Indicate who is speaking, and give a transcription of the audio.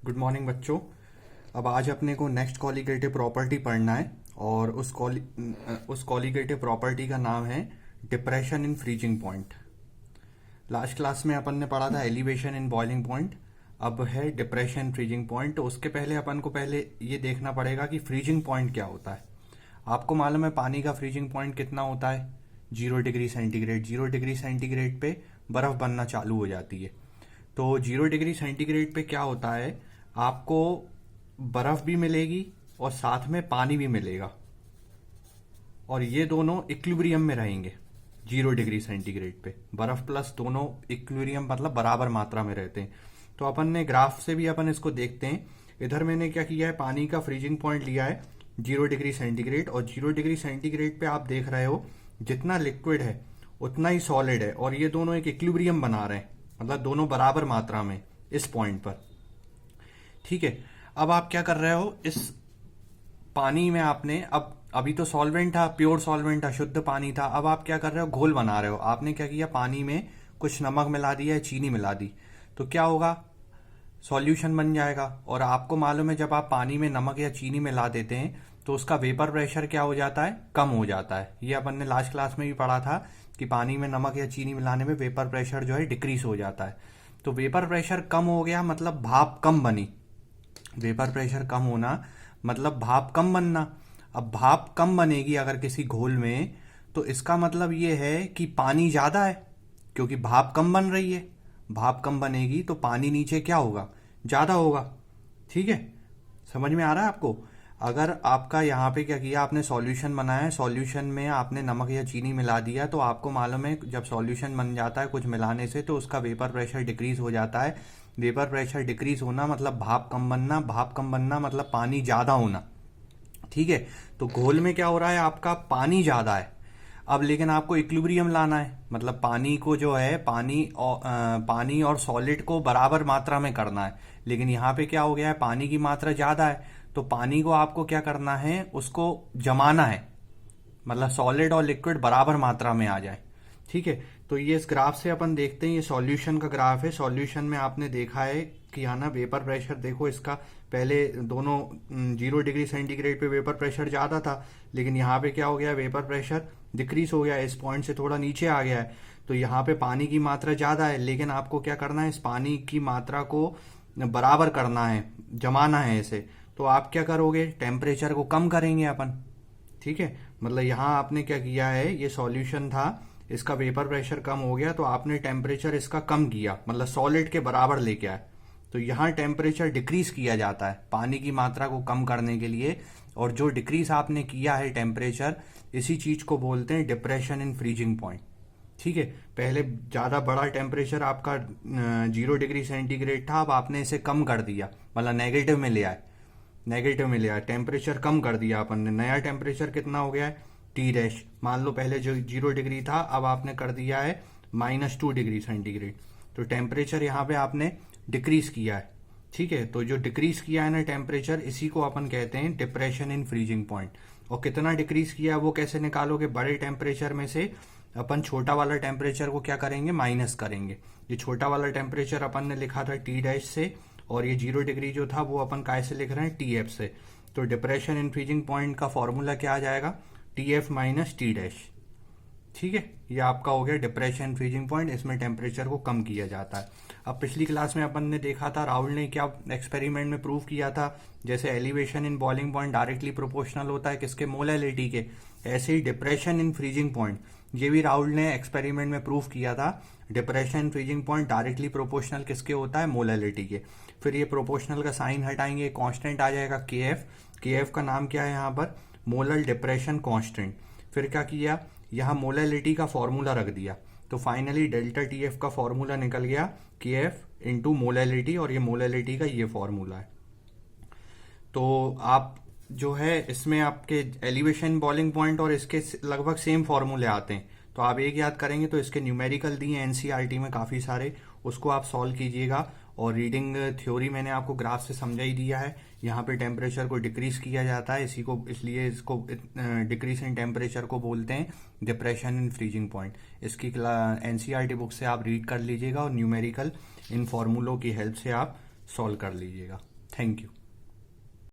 Speaker 1: Good morning बच्चों। अब आज अपने को नेक्स्ट कॉलिगेटिव प्रॉपर्टी पढ़ना है और उस कॉलिगेटिव प्रॉपर्टी का नाम है depression in freezing point. Last class में अपन ने पढ़ा था एलिवेशन इन बॉइलिंग पॉइंट, अब है डिप्रेशन फ्रीजिंग पॉइंट। तो उसके पहले अपन को पहले ये देखना पड़ेगा कि फ्रीजिंग पॉइंट क्या होता है। आपको मालूम है पानी का फ्रीजिंग पॉइंट कितना होता है? 0 डिग्री सेंटीग्रेड। 0 डिग्री सेंटीग्रेड पे बर्फ बनना चालू हो जाती है। तो 0 डिग्री सेंटीग्रेड पे क्या होता है, आपको बर्फ भी मिलेगी और साथ में पानी भी मिलेगा और ये दोनों इक्विलिब्रियम में रहेंगे। 0 डिग्री सेंटीग्रेड पे बर्फ प्लस दोनों इक्विलिब्रियम मतलब बराबर मात्रा में रहते हैं। तो अपन ने ग्राफ से भी अपन इसको देखते हैं। इधर मैंने क्या किया है, पानी का फ्रीजिंग पॉइंट लिया है 0 डिग्री सेंटीग्रेड और 0 डिग्री सेंटीग्रेड पे आप देख रहे हो जितना लिक्विड है उतना ही सॉलिड है और ये दोनों एक इक्विलिब्रियम बना रहे हैं, मतलब दोनों बराबर मात्रा में इस पॉइंट पर। ठीक है, अब आप क्या कर रहे हो, इस पानी में आपने अभी तो सॉल्वेंट था, प्योर सॉल्वेंट था, शुद्ध पानी था। अब आप क्या कर रहे हो, घोल बना रहे हो। आपने क्या किया, पानी में कुछ नमक मिला दिया है, चीनी मिला दी, तो क्या होगा, सॉल्यूशन बन जाएगा। और आपको मालूम है जब आप पानी में नमक या चीनी मिला देते हैं तो उसका वेपर प्रेशर क्या हो जाता है, कम हो जाता है। ये अपन ने लास्ट क्लास में भी पढ़ा था कि पानी में नमक या चीनी मिलाने में वेपर प्रेशर जो है डिक्रीज हो जाता है। तो वेपर प्रेशर कम हो गया मतलब भाप कम बनी। वेपर प्रेशर कम होना मतलब भाप कम बनना। अब भाप कम बनेगी अगर किसी घोल में, तो इसका मतलब ये है कि पानी ज्यादा है, क्योंकि भाप कम बन रही है। भाप कम बनेगी तो पानी नीचे क्या होगा, ज्यादा होगा। ठीक है, समझ में आ रहा है आपको? अगर आपका यहाँ पे क्या किया, आपने सॉल्यूशन बनाया है, सॉल्यूशन में आपने नमक या चीनी मिला दिया, तो आपको मालूम है जब सॉल्यूशन बन जाता है कुछ मिलाने से तो उसका वेपर प्रेशर डिक्रीज हो जाता है। वेपर प्रेशर डिक्रीज होना मतलब भाप कम बनना, भाप कम बनना मतलब पानी ज्यादा होना। ठीक है, तो घोल में क्या हो रहा है, आपका पानी ज्यादा है। अब लेकिन आपको इक्विलिब्रियम लाना है, मतलब पानी को जो है पानी और सॉलिड को बराबर मात्रा में करना है। लेकिन यहाँ पे क्या हो गया है, पानी की मात्रा ज्यादा है, तो पानी को आपको क्या करना है, उसको जमाना है, मतलब सॉलिड और लिक्विड बराबर मात्रा में आ जाए। ठीक है, तो ये इस ग्राफ से अपन देखते हैं, ये सॉल्यूशन का ग्राफ है। सॉल्यूशन में आपने देखा है कि यहाँ ना वेपर प्रेशर देखो, इसका पहले दोनों 0 डिग्री सेंटीग्रेड पे वेपर प्रेशर ज्यादा था, लेकिन यहाँ पे क्या हो गया, वेपर प्रेशर डिक्रीज हो गया, इस पॉइंट से थोड़ा नीचे आ गया है। तो यहाँ पे पानी की मात्रा ज्यादा है, लेकिन आपको क्या करना है, इस पानी की मात्रा को बराबर करना है, जमाना है इसे। तो आप क्या करोगे, टेम्परेचर को कम करेंगे अपन। ठीक है, मतलब यहाँ आपने क्या किया है, ये सॉल्यूशन था, इसका वेपर प्रेशर कम हो गया तो आपने टेम्परेचर इसका कम किया, मतलब सॉलिड के बराबर लेके आए। तो यहाँ टेम्परेचर डिक्रीज किया जाता है पानी की मात्रा को कम करने के लिए, और जो डिक्रीज आपने किया है टेम्परेचर, इसी चीज को बोलते हैं डिप्रेशन इन फ्रीजिंग पॉइंट। ठीक है, पहले ज्यादा बड़ा टेम्परेचर आपका 0 डिग्री सेंटीग्रेड था, अब आपने इसे कम कर दिया, मतलब नेगेटिव में ले आए, नेगेटिव में ले आए, टेम्परेचर कम कर दिया अपन ने। नया टेम्परेचर कितना हो गया है, टी डैश। मान लो पहले जो 0 डिग्री था, अब आपने कर दिया है -2 डिग्री सेंटीग्रेड। तो टेम्परेचर यहाँ पे आपने डिक्रीज किया है। ठीक है, तो जो डिक्रीज किया है ना टेम्परेचर, इसी को अपन कहते हैं डिप्रेशन इन फ्रीजिंग पॉइंट। और कितना डिक्रीज किया है वो कैसे निकालोगे, बड़े टेम्परेचर में से अपन छोटा वाला टेम्परेचर को क्या करेंगे, माइनस करेंगे। ये छोटा वाला टेम्परेचर अपन ने लिखा था टी डैश से, और ये 0 डिग्री जो था वो अपन काय से लिख रहे हैं, टी एफ से। तो डिप्रेशन इन फ्रीजिंग पॉइंट का फॉर्मूला क्या आ जाएगा, T F minus T dash. ठीक है, ये आपका हो गया डिप्रेशन फ्रीजिंग पॉइंट, इसमें टेम्परेचर को कम किया जाता है। अब पिछली क्लास में अपन ने देखा था, राहुल ने क्या एक्सपेरिमेंट में प्रूव किया था, जैसे elevation in boiling point directly proportional होता है किसके, मोलैलिटी के, ऐसे ही डिप्रेशन इन फ्रीजिंग पॉइंट ये भी राहुल ने एक्सपेरिमेंट में प्रूव किया था। Depression in freezing point directly proportional किसके होता है, मोलैलिटी के। फिर ये प्रोपोर्शनल का साइन हटाएंगे, कांस्टेंट आ जाएगा के एफ। के एफ का नाम क्या है यहाँ पर, मोलर डिप्रेशन कांस्टेंट। फिर क्या किया, यहाँ मोलैलिटी का फॉर्मूला रख दिया, तो फाइनली डेल्टा टी एफ का फॉर्मूला निकल गया के एफ इंटू मोलैलिटी, और ये मोलैलिटी का ये फॉर्मूला है। तो आप जो है इसमें आपके एलिवेशन बॉइलिंग पॉइंट और इसके लगभग सेम फॉर्मूले आते हैं, तो आप एक याद करेंगे तो इसके न्यूमेरिकल दिए एनसीईआरटी में काफी सारे, उसको आप सॉल्व कीजिएगा। और रीडिंग थ्योरी मैंने आपको ग्राफ से समझा ही दिया है। यहाँ पे टेम्परेचर को डिक्रीज किया जाता है, इसी को इसलिए इसको डिक्रीज इन टेम्परेचर को बोलते हैं डिप्रेशन इन फ्रीजिंग पॉइंट। इसकी एनसीईआरटी बुक से आप रीड कर लीजिएगा और न्यूमेरिकल इन फॉर्मूलों की हेल्प से आप सॉल्व कर लीजिएगा। Thank you.